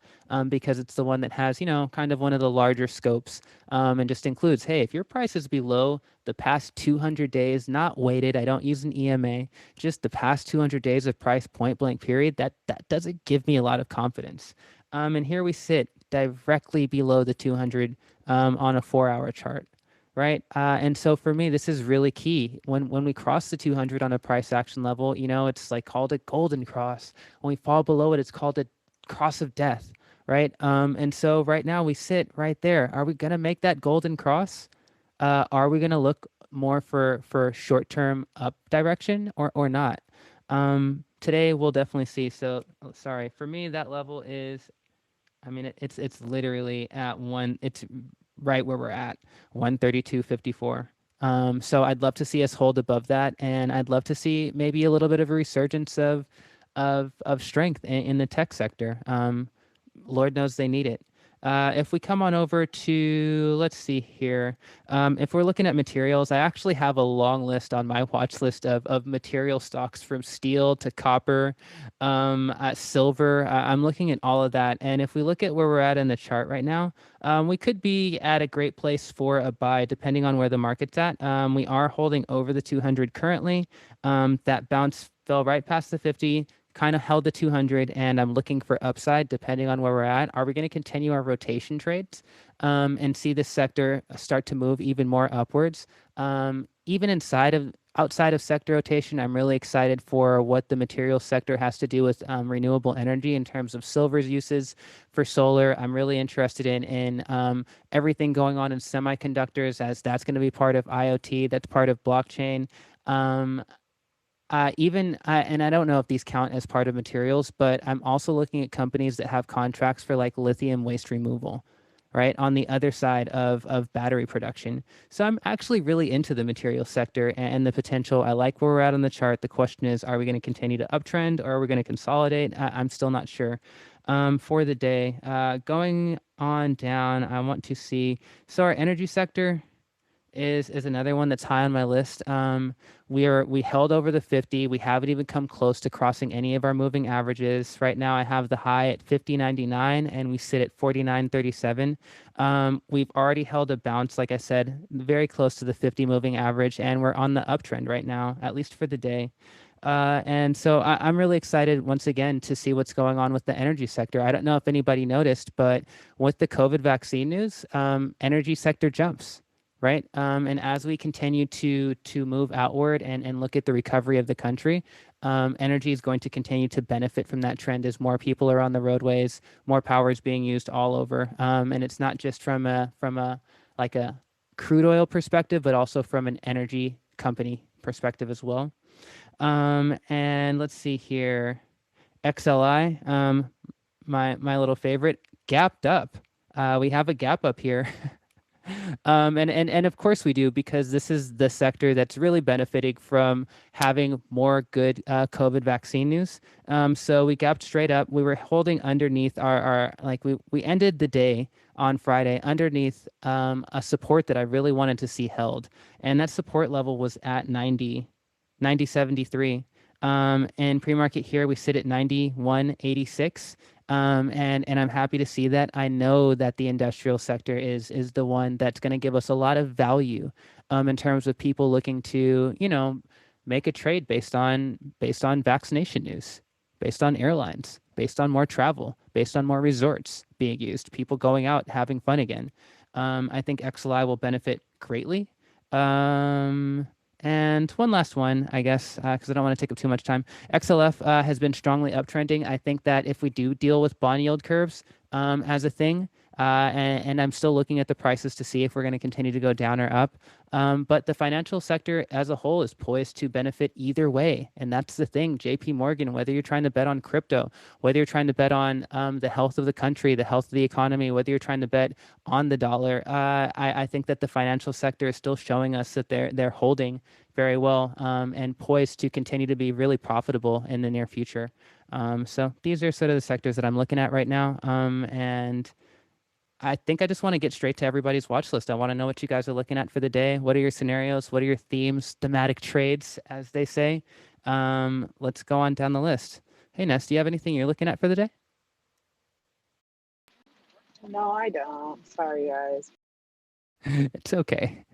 S1: because it's the one that has, kind of one of the larger scopes, and just includes, hey, if your price is below the past 200 days, not weighted, I don't use an EMA, just the past 200 days of price point blank period, that doesn't give me a lot of confidence. And here we sit directly below the 200 on a 4-hour chart, right? And so for me, this is really key. When we cross the 200 on a price action level, it's like called a golden cross. When we fall below it, it's called a cross of death, right? And so right now we sit right there. Are we going to make that golden cross? Are we going to look more for short-term up direction or not? Today we'll definitely see. So sorry, for me, that level is, it's literally at it's right where we're at, 132.54. So I'd love to see us hold above that, and I'd love to see maybe a little bit of a resurgence of strength in the tech sector. Lord knows they need it. If we come on over to, let's see here, if we're looking at materials, I actually have a long list on my watch list of material stocks, from steel to copper, silver. I'm looking at all of that. And if we look at where we're at in the chart right now, we could be at a great place for a buy, depending on where the market's at. We are holding over the 200 currently. That bounce fell right past the 50. Kind of held the 200, and I'm looking for upside depending on where we're at. Are we going to continue our rotation trades and see this sector start to move even more upwards? Even outside of sector rotation, I'm really excited for what the materials sector has to do with renewable energy in terms of silver's uses for solar. I'm really interested in everything going on in semiconductors, as that's going to be part of IoT, that's part of blockchain. And I don't know if these count as part of materials, but I'm also looking at companies that have contracts for like lithium waste removal, right, on the other side of battery production. So I'm actually really into the materials sector and the potential. I like where we're at on the chart. The question is, are we going to continue to uptrend, or are we going to consolidate? I'm still not sure. For the day, going on down, I want to see, so our energy sector is another one that's high on my list. We held over the 50. We haven't even come close to crossing any of our moving averages. Right now, I have the high at 50.99, and we sit at 49.37. We've already held a bounce, like I said, very close to the 50 moving average, and we're on the uptrend right now, at least for the day. And so I'm really excited once again to see what's going on with the energy sector. I don't know if anybody noticed, but with the COVID vaccine news, energy sector jumps. Right. And as we continue to move outward and look at the recovery of the country, energy is going to continue to benefit from that trend as more people are on the roadways, more power is being used all over. And it's not just from a crude oil perspective, but also from an energy company perspective as well. And let's see here, XLI, my little favorite, gapped up. We have a gap up here. And of course we do, because this is the sector that's really benefiting from having more good COVID vaccine news. So we gapped straight up. We were holding underneath we ended the day on Friday underneath a support that I really wanted to see held. And that support level was at 90.73. In pre-market here, we sit at 91.86. And I'm happy to see that. I know that the industrial sector is the one that's going to give us a lot of value in terms of people looking to, make a trade based on vaccination news, based on airlines, based on more travel, based on more resorts being used, people going out having fun again. I think XLI will benefit greatly. And one last one, I guess, because I don't want to take up too much time. XLF has been strongly uptrending. I think that if we do deal with bond yield curves as a thing, and I'm still looking at the prices to see if we're going to continue to go down or up. But the financial sector as a whole is poised to benefit either way. And that's the thing. JP Morgan, whether you're trying to bet on crypto, whether you're trying to bet on the health of the country, the health of the economy, whether you're trying to bet on the dollar, I think that the financial sector is still showing us that they're holding very well and poised to continue to be really profitable in the near future. So these are sort of the sectors that I'm looking at right now. And I think I just want to get straight to everybody's watch list. I want to know what you guys are looking at for the day. What are your scenarios? What are your themes, thematic trades, as they say? Let's go on down the list. Hey, Ness, do you have anything you're looking at for the day?
S2: No, I don't. Sorry, guys.
S1: It's okay.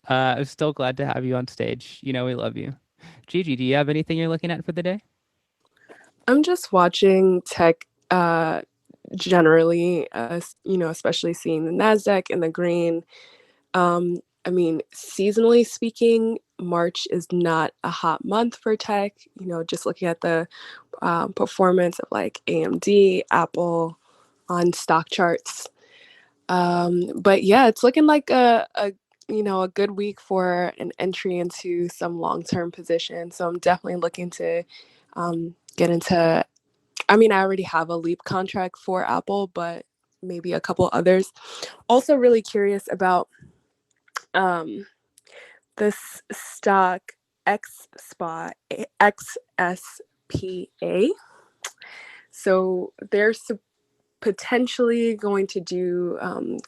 S1: I'm still glad to have you on stage. You know we love you. Gigi, do you have anything you're looking at for the day?
S3: I'm just watching tech generally, especially seeing the Nasdaq in the green. I mean, seasonally speaking, March is not a hot month for tech. Just looking at the performance of like AMD, Apple on stock charts. But yeah, it's looking like a good week for an entry into some long-term position. So I'm definitely looking to get into. I mean, I already have a Leap contract for Apple, but maybe a couple others. Also, really curious about this stock XSPA. So they're potentially going to do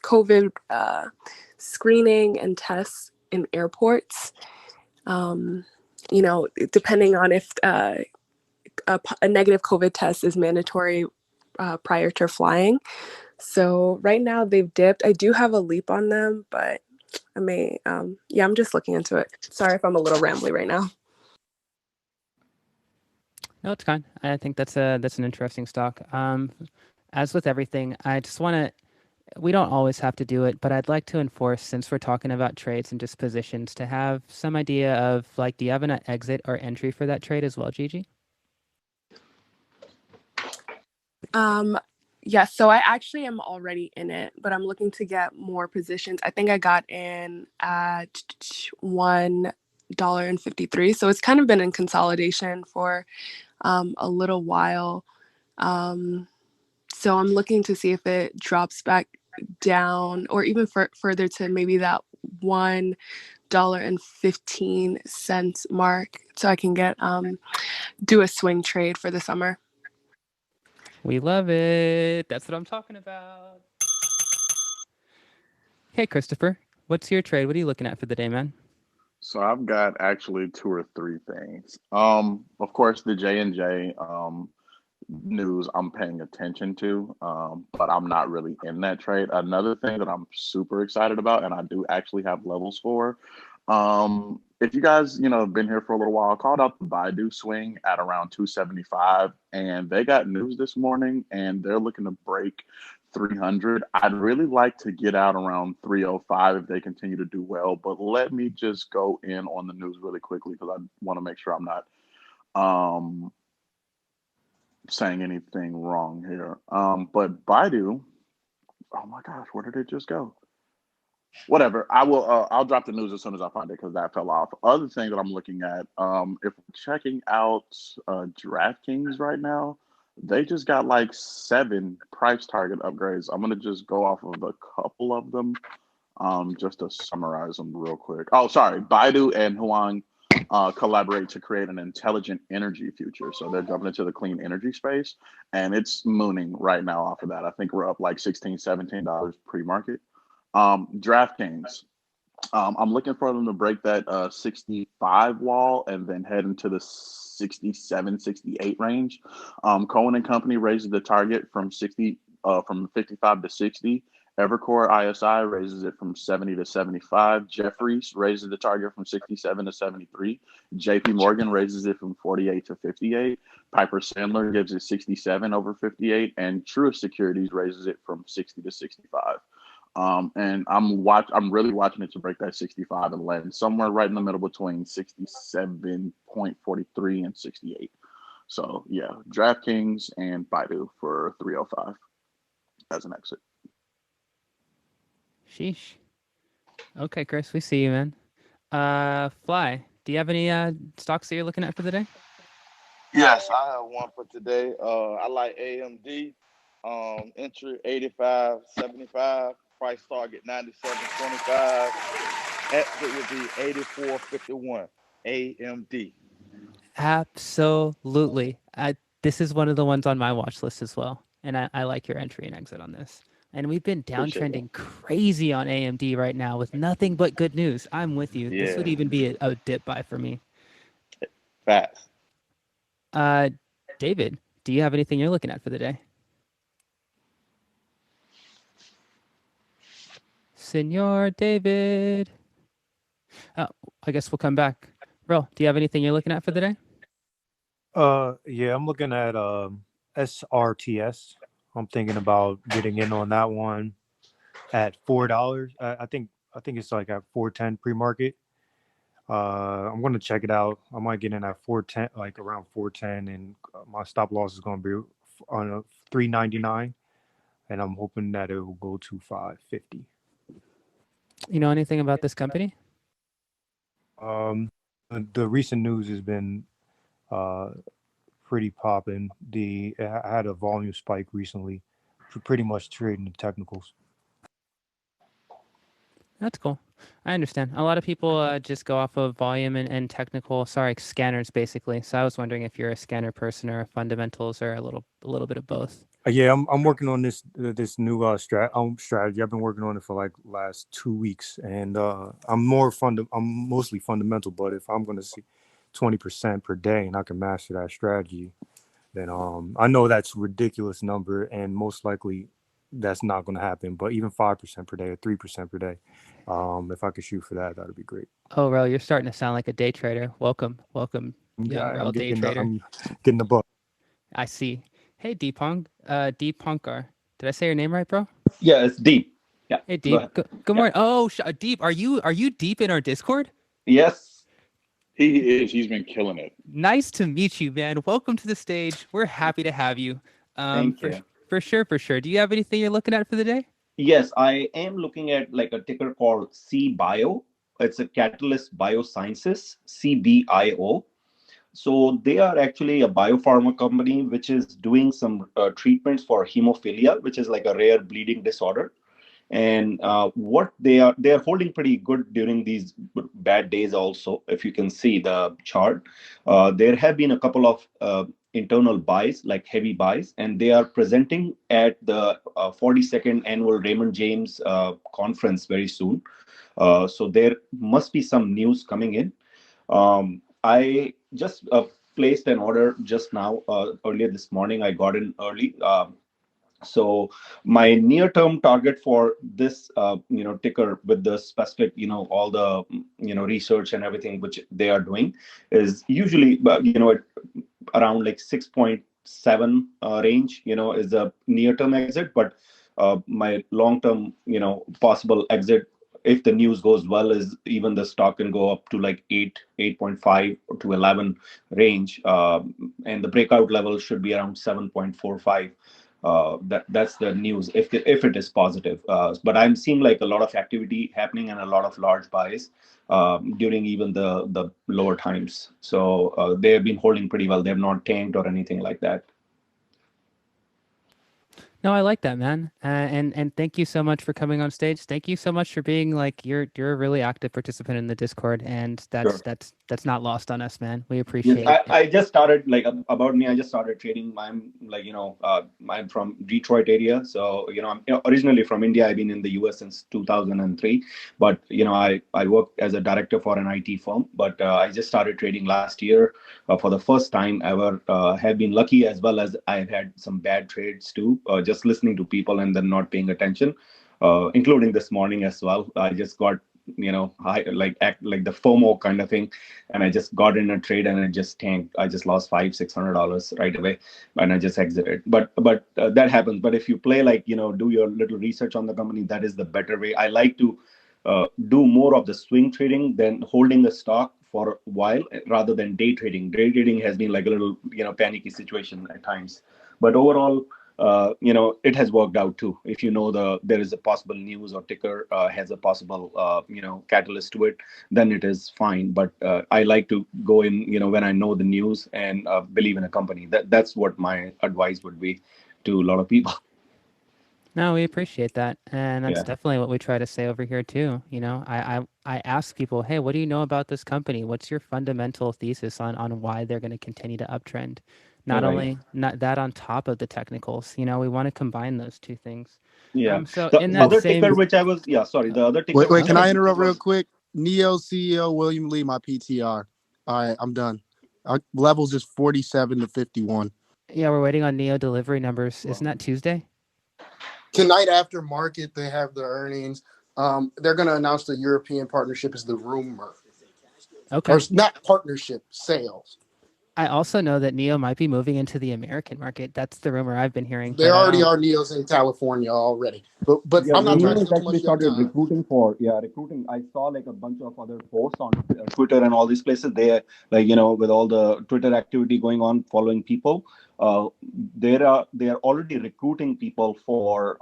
S3: COVID screening and tests in airports. Depending on if a negative COVID test is mandatory prior to flying. So right now they've dipped. I do have a Leap on them, but I may, I'm just looking into it. Sorry if I'm a little rambly right now.
S1: No, it's fine. I think that's an interesting stock. As with everything, I just want to. We don't always have to do it, but I'd like to enforce, since we're talking about trades and dispositions, to have some idea of do you have an exit or entry for that trade as well, Gigi?
S3: Yes, so I actually am already in it, but I'm looking to get more positions. I think I got in at $1.53. So it's kind of been in consolidation for a little while. So I'm looking to see if it drops back down or even further to maybe that $1.15 mark so I can get do a swing trade for the summer.
S1: We love it. That's what I'm talking about. Hey, Christopher, what's your trade? What are you looking at for the day, man?
S4: So I've got actually two or three things. Of course, the J&J news I'm paying attention to, but I'm not really in that trade. Another thing that I'm super excited about, and I do actually have levels for, if you guys, have been here for a little while, I called out the Baidu swing at around 275, and they got news this morning, and they're looking to break 300. I'd really like to get out around 305 if they continue to do well, but let me just go in on the news really quickly because I want to make sure I'm not saying anything wrong here. But Baidu, oh my gosh, where did it just go? Whatever. I will. I'll drop the news as soon as I find it because that fell off. Other thing that I'm looking at, if we're checking out DraftKings right now, they just got like 7 price target upgrades. I'm gonna just go off of a couple of them, just to summarize them real quick. Oh, sorry. Baidu and Huang collaborate to create an intelligent energy future. So they're jumping into the clean energy space, and it's mooning right now off of that. I think we're up like $16, $17 pre-market. DraftKings, I'm looking for them to break that 65 wall and then head into the 67, 68 range. Cohen and Company raises the target from 55 to 60, Evercore ISI raises it from 70 to 75. Jefferies raises the target from 67 to 73. JP Morgan raises it from 48 to 58. Piper Sandler gives it 67 over 58. And Truist Securities raises it from 60 to 65. And I'm really watching it to break that 65 and land somewhere right in the middle between 67.43 and 68. So yeah, DraftKings and Baidu for 305 as an exit.
S1: Sheesh. Okay, Chris, we see you, man. Fly, do you have any stocks that you're looking at for the day?
S6: Yes, I have one for today. I like AMD. Entry 85.75. Price target 97.25. Exit would be 84.51. AMD.
S1: Absolutely. This is one of the ones on my watch list as well. And I like your entry and exit on this. And we've been downtrending crazy on AMD right now with nothing but good news. I'm with you.
S6: Yeah.
S1: This would even be a dip buy for me.
S6: Facts.
S1: David, do you have anything you're looking at for the day? Senor David. Oh, I guess we'll come back. Bro, do you have anything you're looking at for the day?
S12: Yeah, I'm looking at SRTS. I'm thinking about getting in on that one at $4. I think it's like at 410 pre-market. I'm going to check it out. I might get in at 410, like around 410, and my stop loss is going to be on 399, and I'm hoping that it will go to 550.
S1: You know anything about this company?
S12: The recent news has been pretty popping. I had a volume spike recently, pretty much trading the technicals.
S1: That's cool. I understand. A lot of people just go off of volume and technical, scanners basically. So I was wondering if you're a scanner person or fundamentals or a little bit of both.
S12: Yeah, I'm working on this new strategy. I've been working on it for like last 2 weeks, and I'm mostly fundamental. But if I'm going to see 20% per day and I can master that strategy, then I know that's a ridiculous number, and most likely that's not going to happen. But even 5% per day or 3% per day, if I could shoot for that, that'd be great.
S1: Oh, Rel, you're starting to sound like a day trader. Welcome,
S12: Yeah,
S1: Rel, day trader.
S12: I'm getting the book.
S1: I see. Hey, Deepankar. Did I say your name right, bro?
S13: Yeah, it's Deep. Yeah.
S1: Hey, Deep. Good morning. Oh, Deep, are you deep in our Discord?
S13: Yes.
S4: He is. He's been killing it.
S1: Nice to meet you, man. Welcome to the stage. We're happy to have you.
S13: Thank you.
S1: For sure. Do you have anything you're looking at for the day?
S13: Yes, I am looking at like a ticker called CBio. It's a Catalyst Biosciences, CBIO. So they are actually a biopharma company which is doing some treatments for hemophilia, which is like a rare bleeding disorder. And what they're holding pretty good during these bad days also. If you can see the chart, there have been a couple of internal buys, like heavy buys, and they are presenting at the 42nd annual Raymond James conference very soon. So there must be some news coming in. I just placed an order just now, earlier this morning. I got in early. So my near-term target for this, ticker with the specific, all the, research and everything which they are doing is usually, around like 6.7 range, is a near-term exit. But my long-term, possible exit, if the news goes well, is even the stock can go up to like 8.5 to 11 range. And the breakout level should be around 7.45. That's the news if it is positive. But I'm seeing like a lot of activity happening and a lot of large buys during even the lower times. So they have been holding pretty well. They have not tanked or anything like that.
S1: No, I like that, man. And thank you so much for coming on stage. Thank you so much for being like you're a really active participant in the Discord, and that's not lost on us, man. We appreciate it.
S13: I just started, like, about me. I just started trading. I'm like, I'm from Detroit area, so I'm originally from India. I've been in the US since 2003, but I work as a director for an IT firm. But I just started trading last year for the first time ever. Have been lucky, as well as I've had some bad trades too. Just listening to people and then not paying attention. including this morning as well. I just got, like the FOMO kind of thing, and I just got in a trade and it just tanked. I just lost $500-600 right away, and I just exited. But that happens. But if you play, do your little research on the company, that is the better way. I like to do more of the swing trading than holding the stock for a while rather than day trading. Day trading has been like a little panicky situation at times, but overall, it has worked out too. If there is a possible news or ticker has a possible catalyst to it, then it is fine. But I like to go in when I know the news and believe in a company. That's what my advice would be to a lot of people.
S1: No, we appreciate that, and that's
S13: Yeah.
S1: definitely what we try to say over here too. I ask people, hey, what do you know about this company? What's your fundamental thesis on why they're going to continue to uptrend? Not
S13: Right.
S1: only not that on top of the technicals, we want to combine those two things.
S13: Yeah.
S1: So
S13: The
S1: in that
S13: other
S1: same,
S13: ticker which I was, yeah, sorry, the other ticker
S5: Wait,
S13: which
S5: can
S13: I
S5: I
S13: was
S5: interrupt
S13: using
S5: real
S13: was,
S5: quick? Neo CEO William Lee, my PTR. All right, I'm done. Levels is 47 to 51.
S1: yeah, we're waiting on Neo delivery numbers.
S13: Wow.
S1: Isn't that Tuesday?
S5: Tonight after market, they have the earnings. They're going to announce the European partnership is the rumor.
S1: Okay.
S5: Or not partnership, sales.
S1: I also know that Neo might be moving into the American market. That's the rumor I've been hearing.
S5: There
S1: But I
S5: already
S1: don't.
S5: are Neos in California already. But
S13: Yeah,
S5: I'm not trying
S13: Neo
S5: to
S13: has
S5: steal too much
S13: actually
S5: of your
S13: started
S5: time.
S13: recruiting. I saw like a bunch of other posts on Twitter and all these places. They with all the Twitter activity going on, following people. Uh, they are already recruiting people for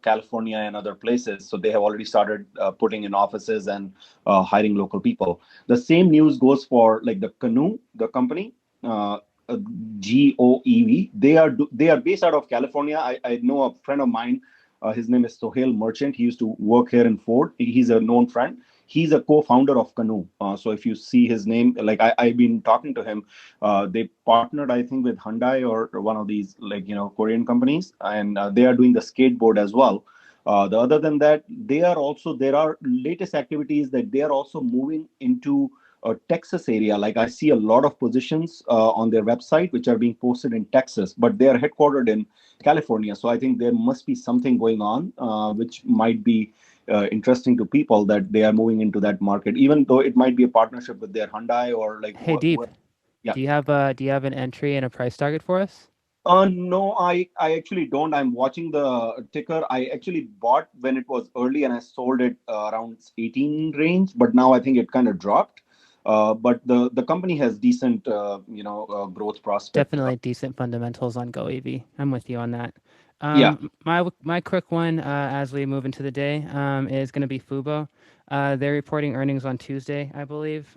S13: California and other places. So they have already started putting in offices and hiring local people. The same news goes for like the Canoe, the company. Uh, GOEV. They are based out of Canoe. I know a friend of mine. His name is Sohail Merchant. He used to work here in Ford. He's a known friend. He's a co-founder of Canoe. So if you see his name, like I've been talking to him, they partnered, I think, with Hyundai or one of these Korean companies, and they are doing the skateboard as well. Other than that, there are latest activities that they are also moving into Texas area. Like I see a lot of positions on their website which are being posted in Texas, but they are headquartered in California. So I think there must be something going on which might be interesting to people that they are moving into that market, even though it might be a partnership with their Hyundai or like
S1: Hey, Deep,
S13: yeah.
S1: do you have an entry and a price target for us?
S13: No, I actually don't. I'm watching the ticker. I actually bought when it was early and I sold it around 18 range, but now I think it kind of dropped. But the company has decent, growth prospect.
S1: Definitely decent fundamentals on GoEV. I'm with you on that.
S13: Yeah.
S1: My quick one as we move into the day is going to be Fubo. They're reporting earnings on Tuesday, I believe.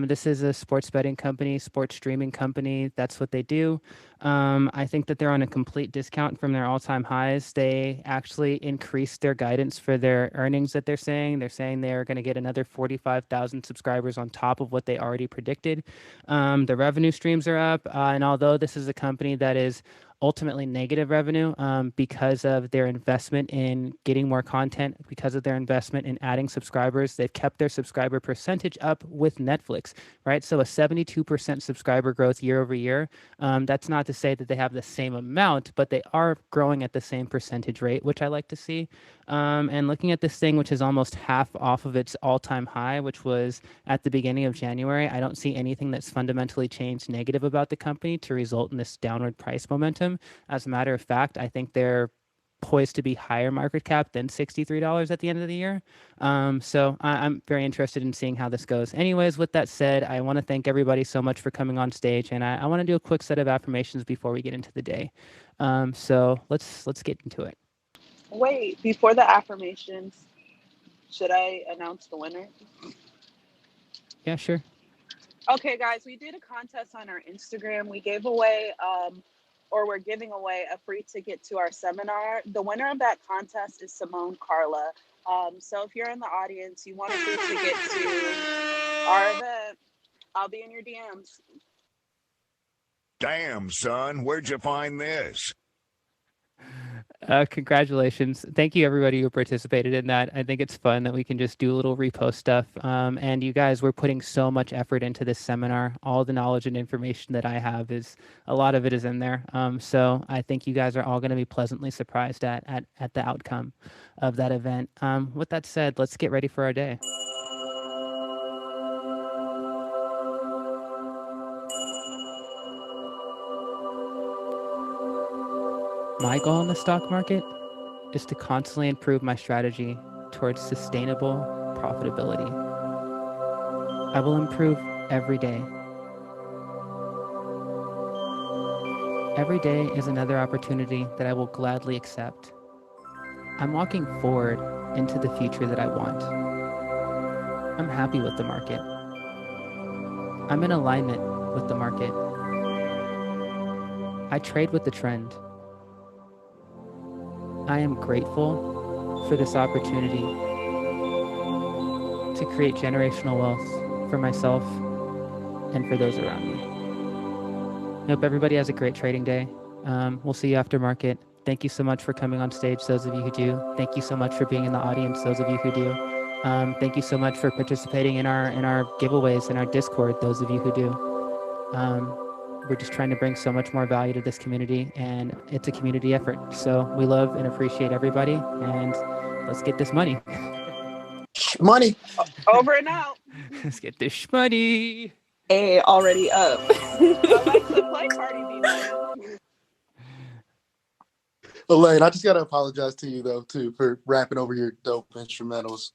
S1: This is a sports betting company, sports streaming company. That's what they do. I think that they're on a complete discount from their all-time highs. They actually increased their guidance for their earnings that they're saying. They're saying they're going to get another 45,000 subscribers on top of what they already predicted. The revenue streams are up, and although this is a company that is ultimately negative revenue because of their investment in getting more content, because of their investment in adding subscribers, they've kept their subscriber percentage up with Netflix, right? So a 72% subscriber growth year over year. That's not to say that they have the same amount, but they are growing at the same percentage rate, which I like to see. And looking at this thing, which is almost half off of its all-time high, which was at the beginning of January, I don't see anything that's fundamentally changed negative about the company to result in this downward price momentum. As a matter of fact, I think they're poised to be higher market cap than $63 at the end of the year. So I'm very interested in seeing how this goes. Anyways, with that said, I want to thank everybody so much for coming on stage, and I want to do a quick set of affirmations before we get into the day. So let's get into it.
S2: Wait, before the affirmations, should I announce the winner?
S1: Yeah, sure.
S2: Okay, guys, we did a contest on our Instagram. We gave away, or we're giving away a free ticket to our seminar. The winner of that contest is Simone Carla. So if you're in the audience, you want a free ticket to our event, I'll be in your DMs.
S14: Damn, son, where'd you find this?
S1: Congratulations. Thank you, everybody who participated in that. I think it's fun that we can just do a little repost stuff. And you guys, we're putting so much effort into this seminar. All the knowledge and information that I have a lot of it is in there. So I think you guys are all going to be pleasantly surprised at the outcome of that event. With that said, let's get ready for our day. My goal in the stock market is to constantly improve my strategy towards sustainable profitability. I will improve every day. Every day is another opportunity that I will gladly accept. I'm walking forward into the future that I want. I'm happy with the market. I'm in alignment with the market. I trade with the trend. I am grateful for this opportunity to create generational wealth for myself and for those around me. I hope everybody has a great trading day. We'll see you after market. Thank you so much for coming on stage, those of you who do. Thank you so much for being in the audience, those of you who do. Thank you so much for participating in our giveaways in our Discord, those of you who do. We're just trying to bring so much more value to this community, and it's a community effort. So we love and appreciate everybody, and let's get this money.
S5: Money.
S2: Over and out.
S1: Let's get this money.
S3: Hey, already up.
S2: Alexa, play Cardi B money.
S5: Elaine, I just gotta apologize to you though too for rapping over your dope instrumentals.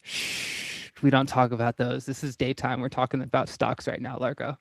S1: Shh, we don't talk about those. This is daytime. We're talking about stocks right now, Largo.